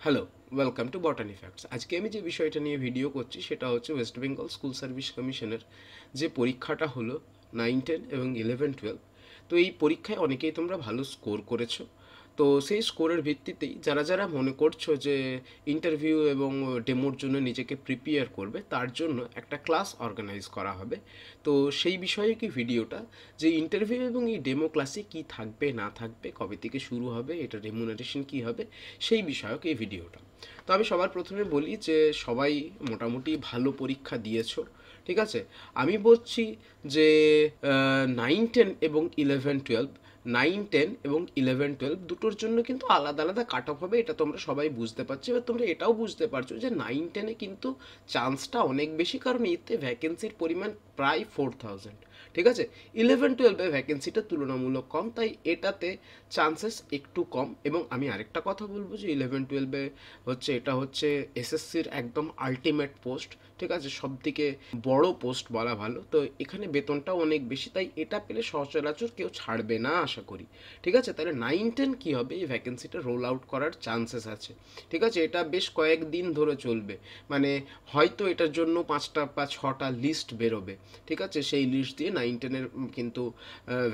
Hello, welcome to বটানি facts. আজকে আমি যে বিষয়টা নিয়ে ভিডিও করছি সেটা হচ্ছে ওয়েস্ট বেঙ্গল স্কুল সার্ভিস কমিশনের যে পরীক্ষাটা হলো 9, 10 এবং 11, 12। তো এই পরীক্ষায় অনেকেই তোমরা ভালো স্কোর করেছো। তো সেই স্কোরের ভিত্তিতেই যারা যারা মনে করছো যে ইন্টারভিউ এবং ডেমোর জন্য নিজেকে প্রিপেয়ার করবে, তার জন্য একটা ক্লাস অর্গানাইজ করা হবে। তো সেই বিষয়ে কি ভিডিওটা, যে ইন্টারভিউ এবং এই ডেমো ক্লাসে কি থাকবে না থাকবে, কবে থেকে শুরু হবে, এটা রেমুনারেশন কি হবে, সেই বিষয়ক এই ভিডিওটা। তো আমি সবার প্রথমে বলি যে সবাই মোটামুটি ভালো পরীক্ষা দিয়েছো, ঠিক আছে। আমি বলছি যে 9, 10 এবং 11, 12, 9, 10 এবং 11, 12 দুটোর জন্য কিন্তু আলাদা আলাদা কাট অফ হবে, এটা তোমরা সবাই বুঝতে পারছো। এবার তোমরা এটাও বুঝতে পারছো যে 9, 10-এ কিন্তু চান্সটা অনেক বেশি, কারণ এতে ভ্যাকেন্সির পরিমাণ প্রায় 4000, ঠিক আছে। 11, 12-এ ভ্যাকেন্সিটা তুলনামূলক কম, তাই এটাতে চান্সেস একটু কম। এবং আমি আরেকটা কথা বলবো যে 11, 12-এ এটা হচ্ছে এসএসসির একদম আলটিমেট পোস্ট, ঠিক আছে, সব থেকে বড় পোস্ট বলা ভালো। তো এখানে বেতনটাও অনেক বেশি, তাই এটা পেলে সচরাচর কেউ ছাড়বে না আশা করি, ঠিক আছে। তাহলে 9, 10 কী হবে, এই ভ্যাকেন্সিটা রোল আউট করার চান্সেস আছে, ঠিক আছে। এটা বেশ কয়েকদিন ধরে চলবে, মানে হয়তো এটার জন্য 5টা বা 6টা লিস্ট বেরোবে, ঠিক আছে। সেই লিস্ট দিয়ে 9, 10-এর কিন্তু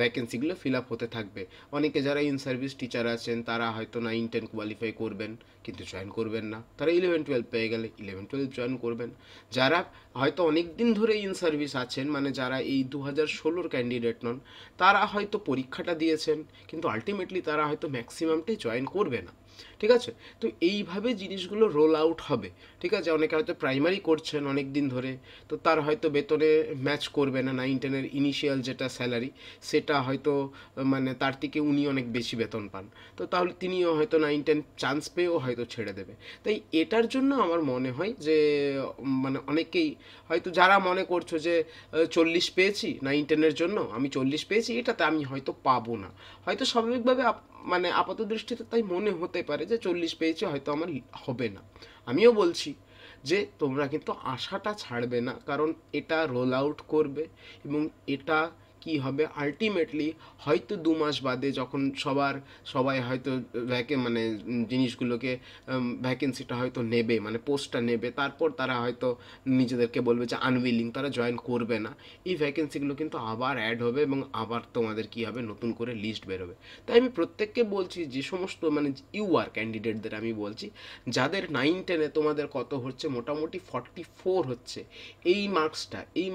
ভ্যাকেন্সিগুলো ফিল আপ হতে থাকবে। অনেকে যারা ইন সার্ভিস টিচার আছেন তারা হয়তো 9, 10 কোয়ালিফাই করবেন কিন্তু জয়েন করবেন না, তারা 11, 12 পেয়ে গেলে 11, 12 জয়েন করবেন। যারা হয়তো অনেক দিন ধরে ইন সার্ভিস আছেন, মানে যারা এই 2016-র ক্যান্ডিডেট নন, তারা হয়তো পরীক্ষাটা দিয়েছেন কিন্তু আলটিমেটলি তারা হয়তো ম্যাক্সিমামটাই জয়েন করবে না, ঠিক আছে। তো এইভাবে জিনিসগুলো রোল আউট হবে, ঠিক আছে। অনেকে হয়তো প্রাইমারি করছেন অনেক দিন ধরে, তো তার হয়তো বেতনে ম্যাচ করবে না 9, 10-এর ইনিশিয়াল যেটা স্যালারি, সেটা হয়তো মানে তার থেকে উনি অনেক বেশি বেতন পান। তো তাহলে তিনিও হয়তো 9, 10 চান্স পেয়েও হয়তো ছেড়ে দেবে। তাই এটার জন্য আমার মনে হয় যে মানে অনেকেই হয়তো যারা মনে করছো যে 40 পেয়েছি 9, 10-এর জন্য, আমি 40 পেয়েছি, এটাতে আমি হয়তো পাবো না, হয়তো স্বাভাবিকভাবে মানে আপাত দৃষ্টিতে তাই মনে হতে পারে যে 40 পেয়েছি হয়তো আমার হবে না। আমিও বলছি যে তোমরা কিন্তু আশাটা ছাড়বে না, কারণ এটা রোল আউট করবে এবং এটা কি হবে আলটিমেটলি হয়তো 2 মাস বাদে যখন সবাই হয়তো মানে জিনিসগুলোকে ভ্যাকেন্সিটা হয়তো নেবে, মানে পোস্টটা নেবে, তারপর তারা হয়তো নিজেদেরকে বলবে যে আনউইলিং, তারা জয়েন করবে না। এই ভ্যাকেন্সিগুলো কিন্তু আবার অ্যাড হবে এবং আবার তোমাদের কি হবে, নতুন করে লিস্ট বেরোবে। তাই আমি প্রত্যেককে বলছি, যে সমস্ত মানে ইউআর ক্যান্ডিডেটদের আমি বলছি, যাদের 9, 10-এ তোমাদের কত হচ্ছে, মোটামুটি 44 হচ্ছে, এই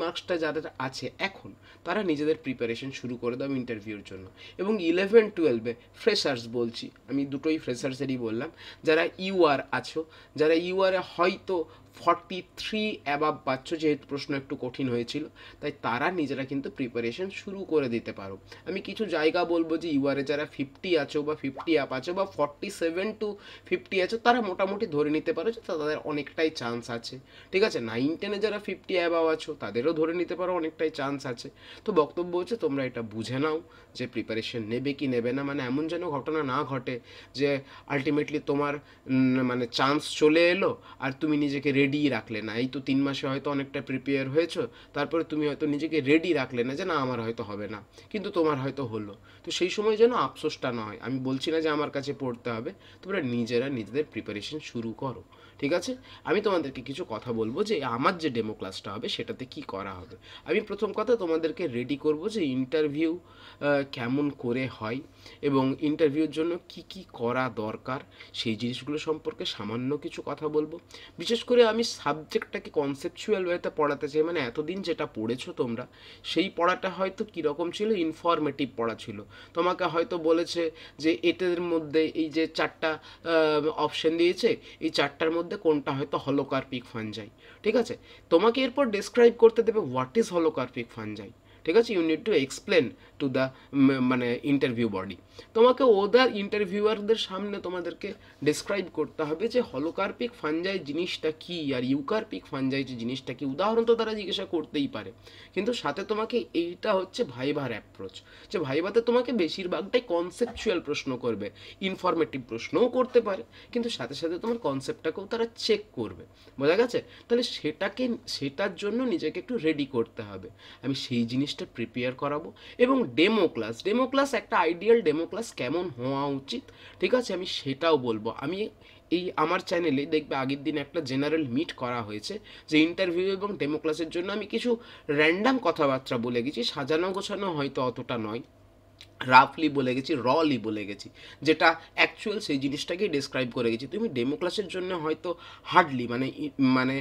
মার্কসটা যাদের আছে এখন, তারা নিজেদের প্রিপারেশন শুরু করে দাও ইন্টারভিউর জন্য। এবং 11, 12-এ ফ্রেশার্স বলছি, আমি দুটোই ফ্রেশার্সেরই বললাম, যারা ইউআর আছো, যারা ইউআরে হয়তো 43 অ্যাবাভ পাচ্ছ, যেহেতু প্রশ্ন একটু কঠিন হয়েছিল, তাই তারা নিজেরা কিন্তু প্রিপারেশন শুরু করে দিতে পারো। আমি কিছু জায়গা বলবো যে ইউআরে যারা 50 আছো বা 50 অ্যাপ আছো বা 47 to 50 আছো, তারা মোটামুটি ধরে নিতে পারো যে তাদের অনেকটাই চান্স আছে, ঠিক আছে। 9, 10-এ যারা 50 অ্যাবাভ আছো, তাদেরও ধরে নিতে পারো অনেকটাই চান্স আছে। তো বক্তব্য হচ্ছে তোমরা এটা বুঝে নাও যে প্রিপারেশন নেবে কি নেবে না, মানে এমন যেন ঘটনা না ঘটে যে আলটিমেটলি তোমার মানে চান্স চলে এলো আর তুমি নিজেকে রেডি রাখলে না। এই তো 3 মাসে হয়তো অনেকটা প্রিপেয়ার হয়েছো, তারপরে তুমি হয়তো নিজেকে রেডি রাখলে না যে না আমার হয়তো হবে না, কিন্তু তোমার হয়তো হলো। তো সেই সময় যেন আফসোসটা না হয়। আমি বলছি না যে আমার কাছে পড়তে হবে, তোমরা নিজেরা নিজেদের প্রিপারেশন শুরু করো, ঠিক আছে। আমি তোমাদেরকে কিছু কথা বলবো যে আমার যে ডেমো ক্লাসটা হবে সেটাতে কি করা হবে। আমি প্রথম কথা তোমাদেরকে রেডি করব যে ইন্টারভিউ কেমন করে হয় এবং ইন্টারভিউর জন্য কি কি করা দরকার, সেই জিনিসগুলো সম্পর্কে সামান্য কিছু কথা বলবো। বিশেষ করে আমি সাবজেক্টটাকে কনসেপচুয়াল ওয়েতে পড়াতে চাই, মানে এতদিন যেটা পড়েছো তোমরা, সেই পড়াটা হয়তো কীরকম ছিল, ইনফরমেটিভ পড়া ছিল। তোমাকে হয়তো বলেছে যে এটার মধ্যে এই যে 4টা অপশন দিয়েছে, এই 4টার মধ্যে কোনটা হয়তো হলোকার্পিক ফানজাই, ঠিক আছে। তোমাকে এরপর ডেসক্রাইব করতে দেবে হোয়াট ইজ হলোকার্পিক ফানজাই, ঠিক আছে। You need to explain to the মানে ইন্টারভিউ বডি। তোমাকে ওদের ইন্টারভিউয়ারদের সামনে তোমাদেরকে ডেসক্রাইব করতে হবে যে হলোকার্পিক ফানজাই জিনিসটা কী আর ইউকার্পিক ফানজাই যে জিনিসটা কী। উদাহরণ তো তারা জিজ্ঞাসা করতেই পারে, কিন্তু সাথে তোমাকে এইটা হচ্ছে ভাইভার অ্যাপ্রোচ, যে ভাইভাতে তোমাকে বেশিরভাগটাই কনসেপচুয়াল প্রশ্ন করবে, ইনফরমেটিভ প্রশ্নও করতে পারে, কিন্তু সাথে সাথে তোমার কনসেপ্টটাকেও তারা চেক করবে। বোঝা গেছে? তাহলে সেটার জন্য নিজেকে একটু রেডি করতে হবে। আমি সেই জিনিসটা প্রিপেয়ার করাবো। এবং ডেমো ক্লাস একটা আইডিয়াল ডেমো ক্লাস কেমন হওয়া উচিত, ঠিক আছে, আমি সেটাও বলবো। আমি এই আমার চ্যানেলে দেখবে আগের দিন একটা জেনারেল মিট করা হয়েছে, যে ইন্টারভিউ এবং ডেমো ক্লাসের জন্য আমি কিছু র্যান্ডাম কথাবার্তা বলে গেছি, সাজানো গোছানো হয়তো অতটা নয়, রাফলি বলে গেছি, রলি বলে গেছি, যেটা অ্যাকচুয়াল সেই জিনিসটাকেই ডিসক্রাইব করে গেছি। তুমি ডেমো ক্লাসের জন্য হয়তো হার্ডলি মানে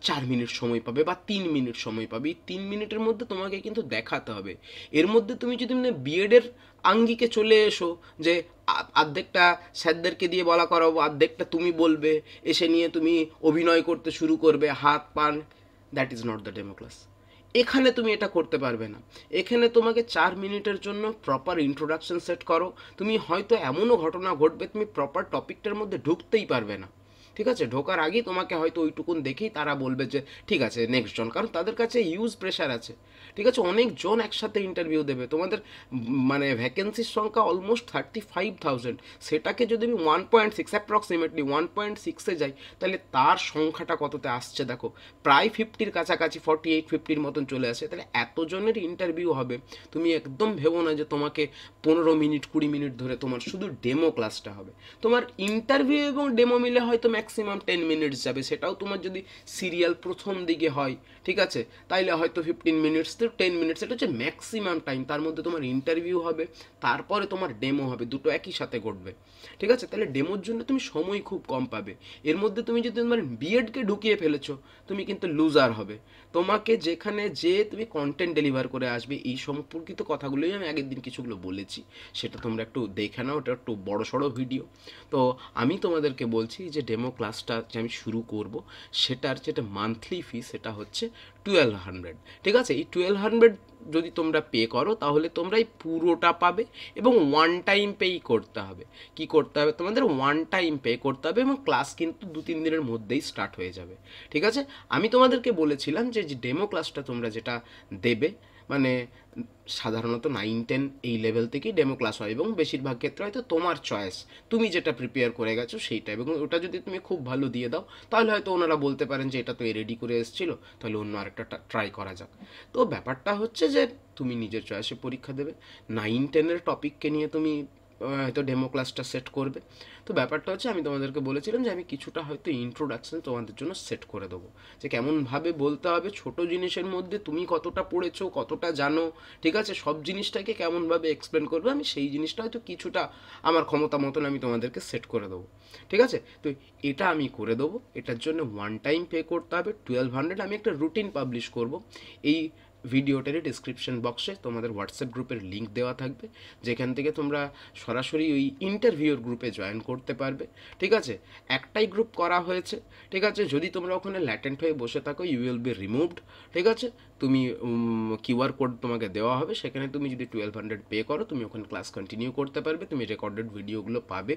4 মিনিট সময় পাবে বা 3 মিনিট সময় পাবে। এই 3 মিনিটের মধ্যে তোমাকে কিন্তু দেখাতে হবে। এর মধ্যে তুমি যদি মানে বিএডের আঙ্গিকে চলে এসো, যে অর্ধেকটা স্যারদেরকে দিয়ে বলা করাবো, অর্ধেকটা তুমি বলবে, এসে নিয়ে তুমি অভিনয় করতে শুরু করবে, হাত পান, that is not the demo class. এখানে তুমি এটা করতে পারবে না। এখানে তোমাকে 4 মিনিটের জন্য প্রপার ইন্ট্রোডাকশন সেট করো। তুমি হয়তো এমনও ঘটনা ঘটবে তুমি প্রপার টপিকটার মধ্যে ঢুকতেই পারবে না, ঠিক আছে? ঢোকার আগেই তোমাকে হয়তো ওইটুকুন দেখেই তারা বলবে যে ঠিক আছে নেক্সট জন, কারণ তাদের কাছে ইউজ প্রেশার আছে, ঠিক আছে? অনেকজন একসাথে ইন্টারভিউ দেবে, তোমাদের মানে ভ্যাকেন্সির সংখ্যা অলমোস্ট 35,000। সেটাকে যদি আমি 1.6 অ্যাপ্রক্সিমেটলি 1.6-এ যাই, তাহলে তার সংখ্যাটা কততে আসছে দেখো, প্রায় 50-র কাছাকাছি, 48-50-র মতন চলে আসে। তাহলে এতজনের ইন্টারভিউ হবে, তুমি একদম ভেবো না যে তোমাকে 15 মিনিট 20 মিনিট ধরে তোমার শুধু ডেমো ক্লাসটা হবে। তোমার ইন্টারভিউ এবং ডেমো মিলে হয়তো ম্যাক্সিমাম 10 মিনিটস যাবে, সেটাও তোমার যদি সিরিয়াল প্রথম দিকে হয়, ঠিক আছে, তাইলে হয়তো 15 মিনিটস তো 10 মিনিটস, এটা হচ্ছে ম্যাক্সিমাম টাইম। তার মধ্যে তোমার ইন্টারভিউ হবে, তারপরে তোমার ডেমো হবে, দুটো একই সাথে ঘটবে, ঠিক আছে? তাহলে ডেমোর জন্য তুমি সময় খুব কম পাবে। এর মধ্যে তুমি যদি তোমার বিএডকে ঢুকিয়ে ফেলেছো, তুমি কিন্তু লুজার হবে। তোমাকে যেখানে যে তুমি কন্টেন্ট ডেলিভার করে আসবে, এই সম্পর্কিত কথাগুলোই আমি আগের দিন কিছুগুলো বলেছি, সেটা তোমরা একটু দেখে নাও, এটা একটু বড় সড়ো ভিডিও। তো আমি তোমাদেরকে বলছি যে ডেমো ক্লাসটা যে আমি শুরু করব, সেটার যেটা মান্থলি ফি সেটা হচ্ছে 1200, ঠিক আছে? এই 1200 যদি তোমরা পে করো, তাহলে তোমরা এই পুরোটা পাবে, এবং ওয়ান টাইম পেই করতে হবে। কি করতে হবে তোমাদের? ওয়ান টাইম পে করতে হবে, এবং ক্লাস কিন্তু 2-3 দিনের মধ্যেই স্টার্ট হয়ে যাবে, ঠিক আছে? আমি তোমাদেরকে বলেছিলাম যে ডেমো ক্লাসটা তোমরা যেটা দেবে, মানে সাধারণত 9-10 এই লেভেল থেকেই ডেমো ক্লাস হয়, এবং বেশিরভাগ ক্ষেত্রে হয়তো তোমার চয়েস, তুমি যেটা প্রিপেয়ার করে গেছো সেইটা, এবং ওটা যদি তুমি খুব ভালো দিয়ে দাও, তাহলে হয়তো ওনারা বলতে পারেন যে এটা তো রেডি করে এসেছিলো, তাহলে অন্য আরেকটা ট্রাই করা যাক। তো ব্যাপারটা হচ্ছে যে তুমি নিজের চয়েসে পরীক্ষা দেবে। 9-10-এর টপিককে নিয়ে তুমি হয়তো ডেমো ক্লাসটা সেট করবে। তো ব্যাপারটা হচ্ছে আমি তোমাদেরকে বলেছিলাম যে আমি কিছুটা হয়তো ইন্ট্রোডাকশন তোমাদের জন্য সেট করে দেবো, যে কেমনভাবে বলতে হবে, ছোট জিনিসের মধ্যে তুমি কতটা পড়েছো, কতটা জানো, ঠিক আছে, সব জিনিসটাকে কেমনভাবে এক্সপ্লেন করবে, আমি সেই জিনিসটা হয়তো কিছুটা আমার ক্ষমতা মতন আমি তোমাদেরকে সেট করে দেবো, ঠিক আছে? তো এটা আমি করে দেবো। এটার জন্য ওয়ান টাইম পে করতে হবে 1200। আমি একটা রুটিন পাবলিশ করব, এই ভিডিওটারই ডিসক্রিপশন বক্সে তোমাদের হোয়াটসঅ্যাপ গ্রুপের লিঙ্ক দেওয়া থাকবে, যেখান থেকে তোমরা সরাসরি ওই ইন্টারভিউর গ্রুপে জয়েন করতে পারবে, ঠিক আছে? একটাই গ্রুপ করা হয়েছে, ঠিক আছে? যদি তোমরা ওখানে ল্যাটেন্ট হয়ে বসে থাকো, ইউ উইল বি রিমুভড, ঠিক আছে? তুমি কিউআর কোড তোমাকে দেওয়া হবে, সেখানে তুমি যদি 1200 পে করো, তুমি ওখানে ক্লাস কন্টিনিউ করতে পারবে, তুমি রেকর্ডেড ভিডিওগুলো পাবে।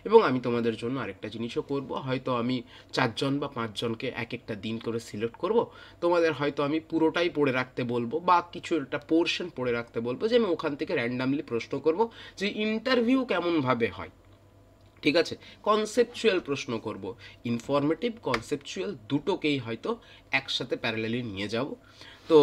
এবং আমি তোমাদের জন্য আরেকটা জিনিসও করব, হয়তো আমি 4 জন বা 5 জনকে এক একটা দিন করে সিলেক্ট করব, তোমাদের হয়তো আমি পুরোটাই পড়ে রাখতে বলবো, বা কিছু একটা পোর্শন পড়ে রাখতে বলবো, যে আমি ওখান থেকে র্যান্ডামলি প্রশ্ন করব যে ইন্টারভিউ কেমনভাবে হয়, ঠিক আছে? কনসেপচুয়াল প্রশ্ন করব, ইনফরমেটিভ কনসেপচুয়াল দুটোকেই হয়তো একসাথে প্যারালালি নিয়ে যাব। তো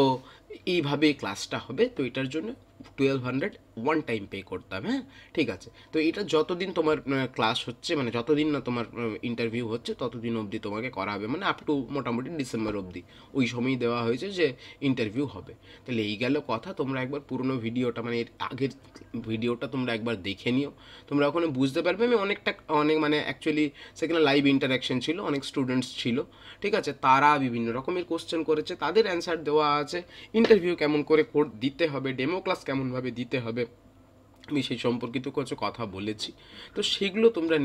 এইভাবেই ক্লাসটা হবে। তো এটার জন্য 1200 ওয়ান টাইম পে করতাম, হ্যাঁ, ঠিক আছে? তো এটা যতদিন তোমার ক্লাস হচ্ছে, মানে যতদিন না তোমার ইন্টারভিউ হচ্ছে, ততদিন অবধি তোমাকে করা হবে, মানে আপ টু মোটামুটি ডিসেম্বর অবধি ওই সময়ই দেওয়া হয়েছে যে ইন্টারভিউ হবে। তাহলে এই গেল কথা। তোমরা একবার পুরনো ভিডিওটা, মানে এর আগের ভিডিওটা তোমরা একবার দেখে নিও, তোমরা ওখানে বুঝতে পারবে। আমি অনেক মানে অ্যাকচুয়ালি সেখানে লাইভ ইন্টারাকশন ছিল, অনেক স্টুডেন্টস ছিল, ঠিক আছে? তারা বিভিন্ন রকমের কোশ্চেন করেছে, তাদের অ্যান্সার দেওয়া আছে, ইন্টারভিউ কেমন করে দিতে হবে, ডেমো ক্লাস কেমনভাবে দিতে হবে, আমি সেই সম্পর্কিত কিছু কথা বলেছি। তো সেগুলো তোমরা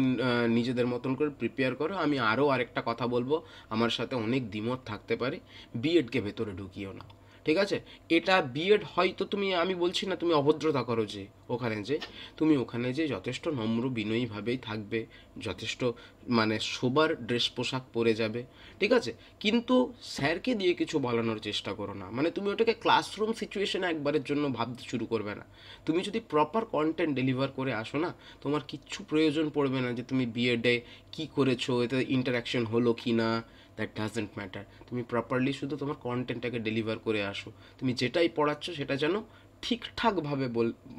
নিজেদের মতন করে প্রিপেয়ার করো। আমি আরও আরেকটা কথা বলবো, আমার সাথে অনেক দ্বিমত থাকতে পারে, বিএডকে ভেতরে ঢুকিও না, ঠিক আছে? এটা বিএড হয়তো তুমি, আমি বলছি না তুমি অভদ্রতা করো, যে ওখানে যে যথেষ্ট নম্র বিনয়ীভাবেই থাকবে, যথেষ্ট মানে শোবার ড্রেস পোশাক পরে যাবে, ঠিক আছে? কিন্তু স্যারকে দিয়ে কিছু বলানোর চেষ্টা করো না, মানে তুমি ওটাকে ক্লাসরুম সিচুয়েশনে একবারের জন্য ভাবতে শুরু করবে না। তুমি যদি প্রপার কন্টেন্ট ডেলিভার করে আসো না, তোমার কিচ্ছু প্রয়োজন পড়বে না যে তুমি বিএডে কী করেছো, এতে ইন্টারাকশন হলো কি না, দ্যাট ডাজেন্ট ম্যাটার। তুমি প্রপারলি শুধু তোমার কন্টেন্টটাকে ডেলিভার করে আসো, তুমি যেটাই পড়াচ্ছ সেটা যেন ঠিকঠাকভাবে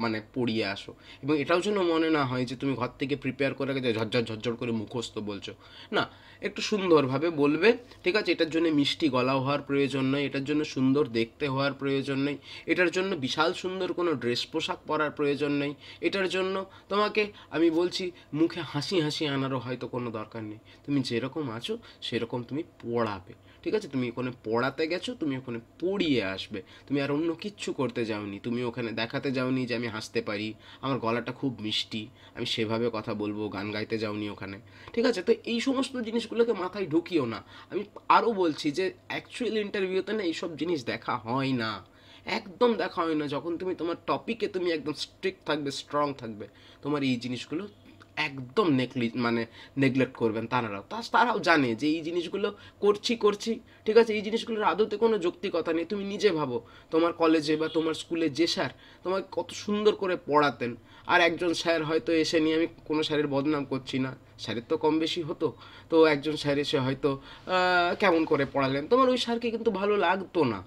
মানে পড়িয়ে আসো। এবং এটাও যেন মনে না হয় যে তুমি ঘর থেকে প্রিপেয়ার করে গেছো ঝরঝর ঝরঝর করে মুখস্থ বলছো। না, একটু সুন্দরভাবে বলবে, ঠিক আছে? এটার জন্য মিষ্টি গলা হওয়ার প্রয়োজন নয়, এটার জন্য সুন্দর দেখতে হওয়ার প্রয়োজন নেই, এটার জন্য বিশাল সুন্দর কোনো ড্রেস পোশাক পরার প্রয়োজন নেই, এটার জন্য তোমাকে আমি বলছি মুখে হাসি হাসি আনারও হয়তো কোনো দরকার নেই। তুমি যেরকম আছো সেরকম তুমি পড়াবে, ঠিক আছে? তুমি ওখানে পড়াতে গেছো, তুমি ওখানে পড়িয়ে আসবে। তুমি আর অন্য কিচ্ছু করতে যাওনি, তুমি ওখানে দেখাতে যাওনি যে আমি হাসতে পারি, আমার গলাটা খুব মিষ্টি, আমি সেভাবে কথা বলবো, গান গাইতে যাওনি ওখানে, ঠিক আছে? তো এই সমস্ত জিনিসগুলোকে মাথায় ঢুকিও না। আমি আরও বলছি যে অ্যাকচুয়াল ইন্টারভিউতে না এইসব জিনিস দেখা হয় না, একদম দেখা হয় না। যখন তুমি তোমার টপিকে তুমি একদম স্ট্রিক্ট থাকবে, স্ট্রং থাকবে, তোমার এই জিনিসগুলো একদম মানে নেগলেক্ট করবেন তারাও। তারাও জানে যে এই জিনিসগুলো করছি, ঠিক আছে? এই জিনিসগুলোর আদতে কোনো যৌক্তিকতা নেই। তুমি নিজে ভাবো, তোমার কলেজে বা তোমার স্কুলে যে স্যার তোমাকে কত সুন্দর করে পড়াতেন, আর একজন স্যার হয়তো এসে নিয়ে, আমি কোনো স্যারের বদনাম করছি না, স্যারের তো কম বেশি হতো, তো একজন স্যার এসে হয়তো কেমন করে পড়ালেন, তোমার ওই স্যারকে কিন্তু ভালো লাগতো না।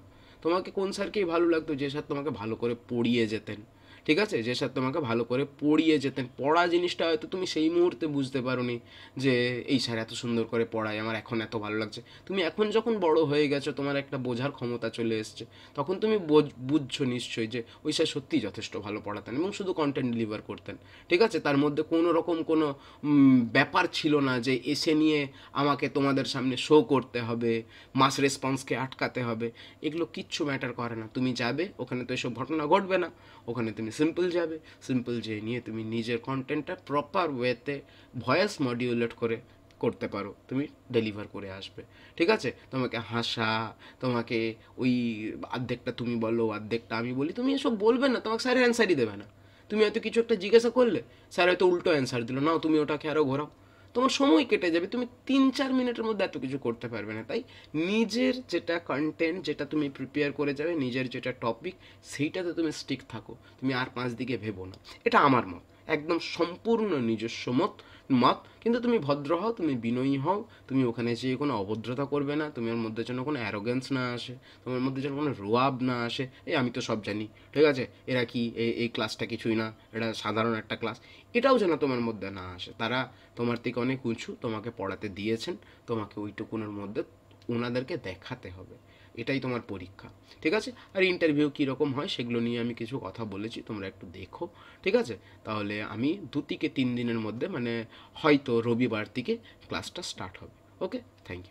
তোমাকে কোন স্যারকেই ভালো লাগতো? যে স্যার তোমাকে ভালো করে পড়িয়ে যেতেন, ঠিক আছে? যে স্যার তোমাকে ভালো করে পড়িয়ে যেতেন। পড়া জিনিসটা হয়তো তুমি সেই মুহূর্তে বুঝতে পারোনি যে এই স্যার এত সুন্দর করে পড়ায়, আমার এখন এত ভালো লাগছে। তুমি এখন যখন বড় হয়ে গেছো, তোমার একটা বোঝার ক্ষমতা চলে এসছে, তখন তুমি বুঝছো নিশ্চয়ই যে ওই স্যার সত্যিই যথেষ্ট ভালো পড়াতেন এবং শুধু কন্টেন্ট ডেলিভার করতেন, ঠিক আছে? তার মধ্যে কোনো রকম কোনো ব্যাপার ছিল না যে এসে নিয়ে আমাকে তোমাদের সামনে শো করতে হবে, মাস রেসপন্সকে আটকাতে হবে। এগুলো কিচ্ছু ম্যাটার করে না। তুমি যাবে ওখানে, তো এসব ঘটনা ঘটবে না। ওখানে তুমি সিম্পল যাবে, সিম্পল যেয়ে নিয়ে তুমি নিজের কন্টেন্টটা প্রপার ওয়েতে ভয়েস মডিউলেট করে করতে পারো, তুমি ডেলিভার করে আসবে, ঠিক আছে? তোমাকে হাসা, তোমাকে ওই অর্ধেকটা তুমি বলো অর্ধেকটা আমি বলি, তুমি এসব বলবে না, তোমাকে স্যারের অ্যান্সারই দেবে না। তুমি হয়তো কিছু একটা জিজ্ঞাসা করলে, স্যার হয়তো উল্টো অ্যান্সার দিল, নাও তুমি ওটাকে আরও ঘোরাও, তোমার সময় কেটে যাবে, তুমি 3-4 মিনিটের মধ্যে এত কিছু করতে পারবে না। তাই নিজের যেটা কন্টেন্ট, যেটা তুমি প্রিপেয়ার করে যাবে, নিজের যেটা টপিক, সেইটাতে তুমি স্টিক থাকো, তুমি আর 5 দিকে ভেবো না। এটা আমার মত, একদম সম্পূর্ণ নিজস্ব মত। কিন্তু তুমি ভদ্র হও, তুমি বিনয়ী হও, তুমি ওখানে যেয়ে কোনো অভদ্রতা করবে না, তোমার মধ্যে যেন কোনো অ্যারোগেন্স না আসে, তোমার মধ্যে যেন কোনো রোয়াব না আসে, এই আমি তো সব জানি, ঠিক আছে, এরা কি, এই ক্লাসটা কিছুই না, এটা সাধারণ একটা ক্লাস, এটাও যেন তোমার মধ্যে না আসে। তারা তোমার থেকে অনেক উঁচু, তোমাকে পড়াতে দিয়েছেন, তোমাকে ওইটুকুনের মধ্যে ওনাদেরকে দেখাতে হবে, এটাই তোমার পরীক্ষা, ঠিক আছে? আর ইন্টারভিউ কীরকম হয় সেগুলো নিয়ে আমি কিছু কথা বলেছি, তোমরা একটু দেখো, ঠিক আছে? তাহলে আমি 2 থেকে 3 দিনের মধ্যে, মানে হয়তো রবিবার থেকে ক্লাসটা স্টার্ট হবে। ওকে, থ্যাংক ইউ।